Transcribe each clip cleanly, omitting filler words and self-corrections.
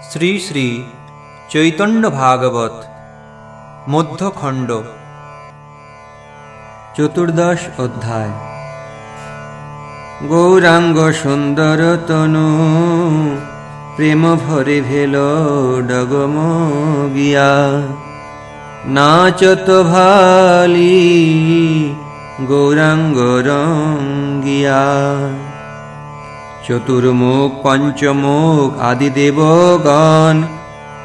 শ্রী শ্রী চৈতন্য ভাগবত মধ্যখণ্ড চতুর্দশ অধ্যায়। গৌরাঙ্গ সুন্দর তনু প্রেম ভরে ভেল ডগম গিয়া, নাচত ভালি গৌরাঙ্গ রঙ্গিয়া। চতুর্মুখ পঞ্চমুখ আদি দেবগণ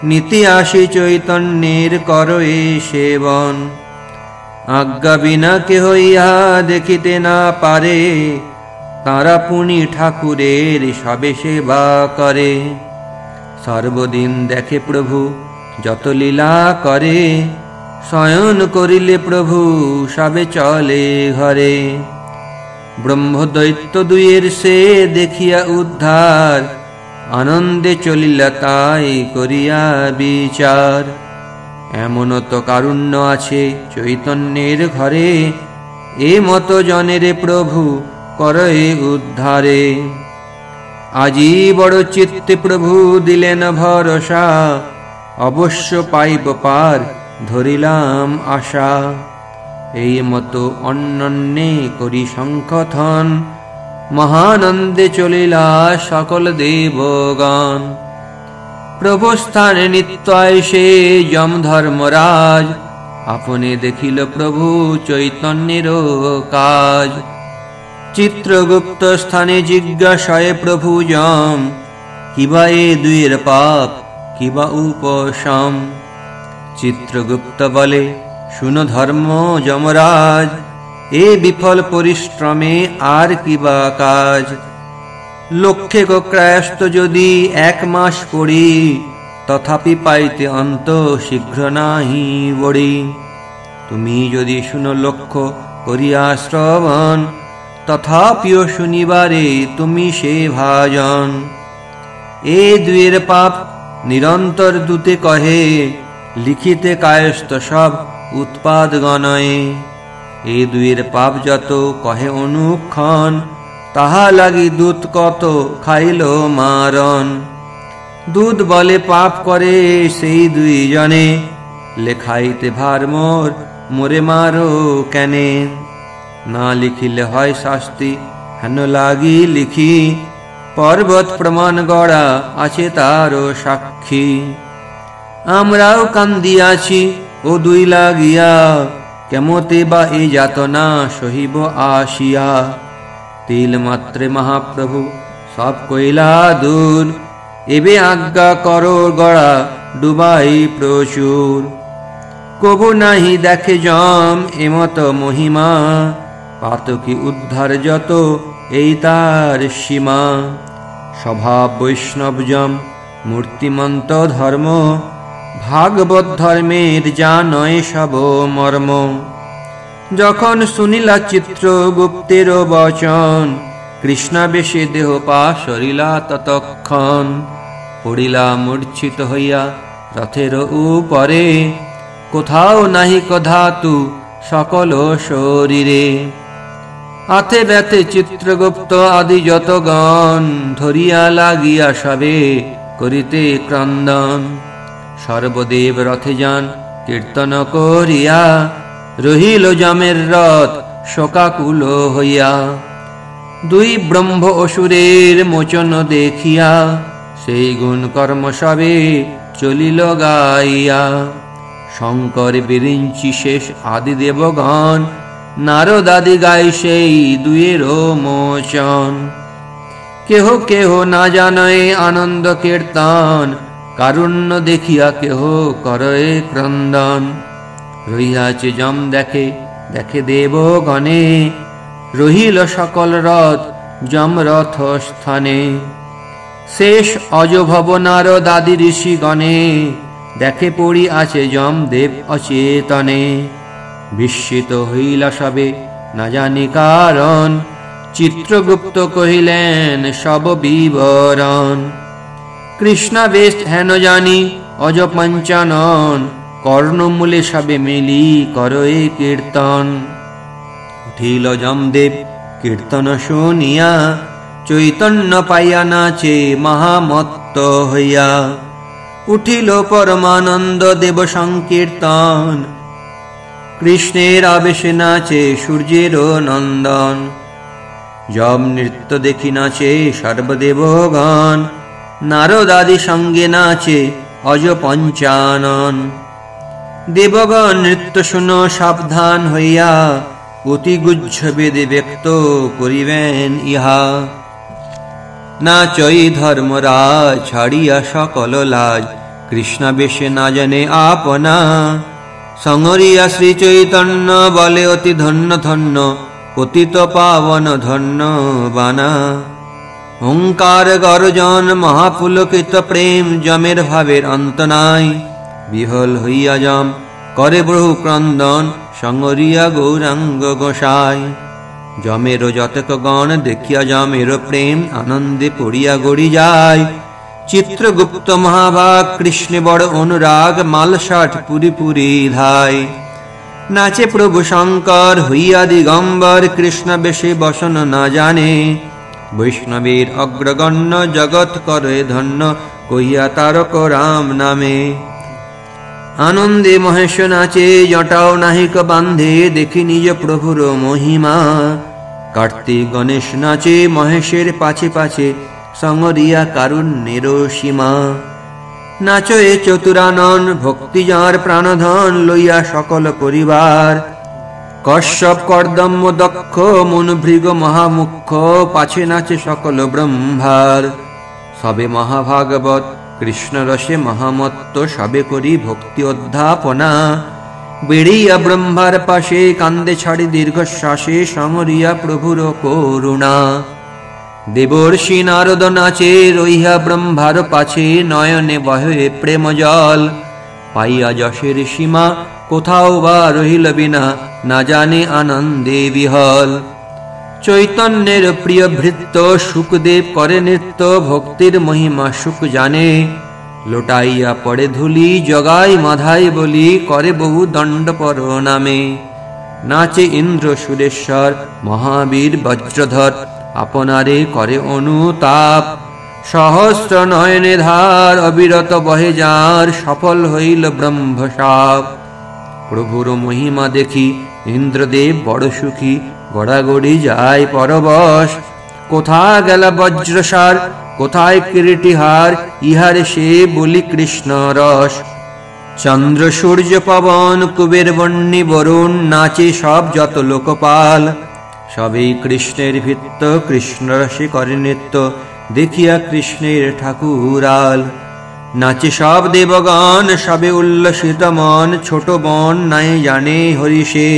নীতি আসি চৈতন্যের করয়ে সেবন। আজ্ঞা বিনা কেহ ইহা দেখিতে না পারে, তারা পুনি ঠাকুরের সবে সেবা করে। সর্বদিন দেখে প্রভু যত লীলা করে, শয়ন করিলে প্রভু সবে চলে ঘরে। ব্রহ্মদৈত্য দুয়ের সে দেখিয়া উদ্ধার, আনন্দে চলিলা তাই করিয়া বিচার। এমন তো কারুণ্য আছে চৈতন্যের ঘরে, এ মত জনের প্রভু করে উদ্ধারে। আজি বড় চিত্তে প্রভু দিলেন ভরসা, অবশ্য পাইব পার ধরিলাম আশা। এই মতো অন্যন্যে করি শঙ্খথন, মহানন্দে চলিলা সকল দেবগণ। প্রভুস্থানে নিত্য আইসে যম ধর্মরাজ, আপনি দেখিল প্রভু চৈতন্যের কাজ। চিত্রগুপ্ত স্থানে জিজ্ঞাসায় প্রভু যম, কিবা এ দুয়ের পাপ কিবা উপশম। চিত্রগুপ্ত বলে, শুনো ধর্ম যমরাজ, এ বিফল পরিশ্রমে আর কিবা কাজ। লক্ষ্যে ক্রয়স্ত যদি 1 মাস পড়ি, তথাপি পাইতে অন্ত শীঘ্র নাহি বড়ি। তুমি যদি শুনো লক্ষ্য করিয়া শ্রবণ, তথাপিও শুনিবারে তুমি সে ভাজন। এ দুয়ের পাপ নিরন্তর দূতে কহে, লিখিতে কায়স্থ সব উৎপাদ গণয়ে। এ দুয়ের পাপ যত কহে অনুক্ষণ, তাহা লাগি দূত কত খাইল মারণ। দূত বলে পাপ করে সেই দুই জনে, লেখাইতে ভার মোর মোরে মারো কেনে। না লিখিলে হয় শাস্তি হেন লাগি লিখি, পর্বত প্রমাণ গড়া আছে তারও সাক্ষী। আমরাও কান্দিয়াছি ও দুই লাগিয়া, কেমতে বা এ যাতনা সহিব আসিয়া। তিল মাত্রে মহাপ্রভু সব কইলা দূর, এবে আজ্ঞা করো গড়া ডুবাই প্রচুর। কবু নাহি দেখে যম এমত মহিমা, পাতকি উদ্ধার যত এই তার সীমা। স্বভাব বৈষ্ণব যম মূর্তিমন্ত ধর্ম, ভাগবত ধর্মের জানয় সব মর্ম। যখন শুনিলা চিত্রগুপ্তের বচন, কৃষ্ণাবেশে দেহ পা সরিলা ততক্ষণ। পড়িলা মূর্ছিত হইয়া রথের উপরে, কোথাও নাহি ধাতু সকল শরীরে। হাতে ব্যথে চিত্রগুপ্ত আদি যতগণ, ধরিয়া লাগিয়া সবে করিতে ক্রন্দন। সর্বদেব রথে যান কীর্তন করিয়া, রহিল যমের রথ শোকাকুল হইয়া। দুই ব্রহ্ম অসুরের মোচন দেখিয়া, সেই গুণ কর্ম সবে চলিল গাইয়া। শঙ্কর বিরিঞ্চি শেষ আদি দেবগণ, নারদ আদি গাই সেই দুয়েরও মোচন। কেহ কেহ না জানয় আনন্দ কীর্তন, কারুণ্য দেখিয়া কেহ করে ক্রন্দন। রহিয়াছে যম দেখে দেখে দেবগণে, রহিল সকল রথ যম রথ স্থানে। শেষ অজভব নারদ আদি ঋষিগণে, দেখে পড়ি আছে যম দেব অচেতনে। বিস্মিত হইলা সবে না জানি কারণ, চিত্রগুপ্ত কহিলেন সব বিবরণ। কৃষ্ণাবেশ হেন জানি অজ পঞ্চানন, কর্ণমূলে সবে মিলি করয়ে কীর্তন। উঠিল যমদেব কীর্তন শুনিয়া, চৈতন্য পাইয়া নাচে মহামত্ত হইয়া। উঠিল পরমানন্দ দেব সংকীর্তন, কৃষ্ণের আবেশে নাচে সূর্যের নন্দন। যম নৃত্য দেখি নাচে সর্বদেবগণ, নারদাদি সঙ্গে নাচে অজ পঞ্চানন। দেবগণ নৃত্য শুনো সাবধান হইয়া, অতি গুহ্য বেদে ব্যক্ত করিবেন ইহা। নাচই ধর্মরাজ ছাড়িয়া সকল লাজ, কৃষ্ণ বেশে না জানে আপনা। সঙ্গরিয়া শ্রী চৈতন্য বলে অতি ধন্য ধন্য, পতিত পাবন ধন্য বানা। ওঙ্কার গর্জন মহাপুলকিত প্রেম, যমের ভাবের অন্ত নাই। বিহল হইয়া যম করে বহু ক্রন্দন, সঙ্গরিয়া গৌরাঙ্গ গোসাই। যমের যতক গণ দেখিয়া যমের প্রেম, আনন্দে পড়িয়া গড়ি যায়। চিত্রগুপ্ত মহাভাগ কৃষ্ণে বড় অনুরাগ, মালসাঠ পুরি পুরি ধায়। নাচে প্রভু শঙ্কর হইয়া দিগম্বর, কৃষ্ণ বেশে বসন না জানে। বৈষ্ণবের অগ্রগণ্য জগৎ করে ধন্য, কহিয়া তারক রাম নামে। আনন্দে মহেশ নাচে জটাও নাহিক বান্ধে, দেখি নিজ প্রভুর মহিমা। কার্তিক গণেশ নাচে মহেশের পাছে পাছে, সঙ্গরিয়া কারুণ্যের সীমা। নাচে চতুরানন ভক্তি যার প্রাণধন, লইয়া সকল পরিবার। কশ্যপ কর্দম্য দক্ষ মনুভৃগ মহামুখ্য, পাছে নাচে সকল ব্রহ্মার। সবে মহাভাগবত কৃষ্ণ রসে মহামত্ত, সবে করি ভক্তি অধ্যাপনা। বেড়িয়া ব্রহ্মার পাশে কান্দে ছাড়ি দীর্ঘশ্বাসে, সঙ্গরিয়া প্রভুর করুণা। দেবর্ষি নারদ নাচে রইয়া ব্রহ্মার পাছে, নয়নে বহে প্রেম জল। পাইয়া যশের সীমা কোথাও বা রহিল বিনা, না জানে আনন্দে বিহল। চৈতন্যের প্রিয় ভৃত্য সুখদেব করে নৃত্য, ভক্তির মহিমা সুখ জানে। লোটাইয়া পড়ে ধুলি জগাই মাধাই বলি, করে বহু দণ্ড পর নামে। নাচে ইন্দ্র সুরেশ্বর মহাবীর বজ্রধর, আপনারে করে অনুতাপ। সহস্র নয়নে ধার অবিরত বহে যার, সফল হইল ব্রহ্মশাপ। প্রভুর মহিমা দেখি ইন্দ্রদেব বড় সুখী, গড়াগড়ি যায় পরবশ। কোথা গেল বজ্রসার, কোথায় কিরীটিহার, ইহারে সে বলি কৃষ্ণ রস। চন্দ্র সূর্য পবন কুবের বন্যী বরুণ, নাচে সব যত লোকপাল। সবেই কৃষ্ণের ভিত্ত, কৃষ্ণ রসে করে নৃত্য, দেখিয়া কৃষ্ণের ঠাকুরাল। নাচে সব দেবগণ সবে উল্লসিত মন, ছোট বন নাই জানে হরিষে।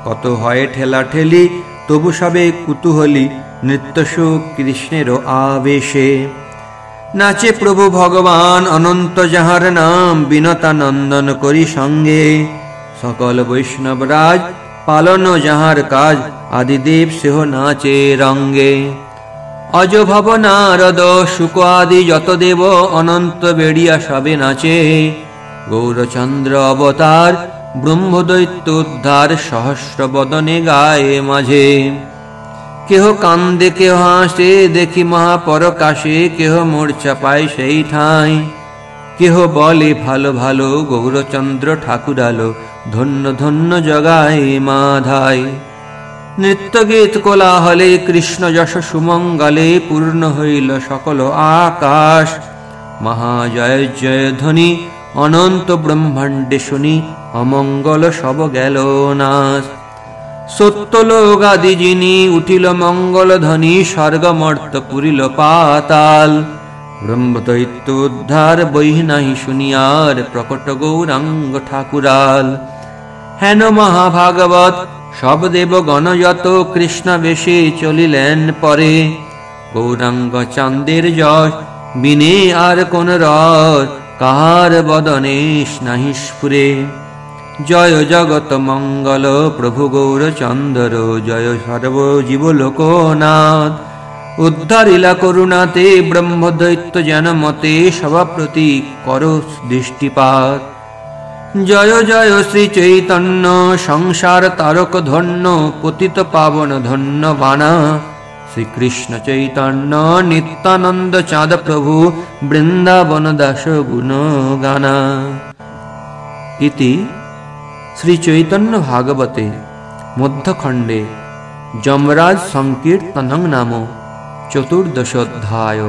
কত হয় ঠেলা ঠেলি তবু সবে কুতূহলী, নৃত্য সুখ কৃষ্ণের আবেশে। নাচে প্রভু ভগবান অনন্ত যাহার নাম, বিনতা নন্দন করি সঙ্গে। সকল বৈষ্ণবরাজ পালন যাহার কাজ, আদিদেব সেহ নাচে রঙ্গে। অজ ভব নারদ শুক আদি যত দেব, অনন্ত বেড়িয়া সবে নাচে। গৌরচন্দ্র অবতার ব্রহ্মদৈত্য উদ্ধার, সহস্র বদনে গায়ে মাঝে। কেহ কান্দে কেহ হাসে দেখি মহাপরকাশে, কেহ মূর্ছা পায় সেই ঠাঁই। কেহ বলে ভালো ভালো গৌরচন্দ্র ঠাকুরালো, ধন্য ধন্য জগায় মাধাই। নৃত্য গীত কোলাহলে কৃষ্ণ যশ সুমঙ্গলে, পূর্ণ হইল সকল আকাশ। মহাজয় জয় ধ্বনি অনন্ত ব্রহ্মাণ্ডে শুনি, অমঙ্গল সব গেল নাশ। সত্যলোক আদি যিনি উঠিল মঙ্গল ধ্বনি, স্বর্গ মর্ত পুরিল পাতাল। ব্রহ্মদৈত্য উদ্ধার বই নাহি শুনিয়ার, প্রকট গৌরাঙ্গ ঠাকুরাল। হেন মহাভাগবত সব দেব গণযত, কৃষ্ণ বেশে চলিলেন পরে। গৌরাঙ্গ চাঁদের যশ বিনে আর কোন রস, কাহার বদনে নাহি স্ফুরে। জয় জগত মঙ্গল প্রভু গৌরচন্দ্র, জয় সর্ব জীব লোকনাথ। উদ্ধারিলা করুণাতে ব্রহ্মদৈত্য যেন মতে, সভাপ্রতি কর দৃষ্টিপাত। জয় জয় শ্রী চৈতন্য সংসার তারক ধন্য, পতিত পাবন ধন্য বানা। শ্রীকৃষ্ণ চৈতন্য নিত্যানন্দ চাঁদ প্রভু বৃন্দাবন দাস গুণ গানা। ইতি শ্রী চৈতন্য ভাগবতে মধ্যখণ্ডে যমরাজ সংকীর্তনং নাম চতুর্দশোধ্যায়।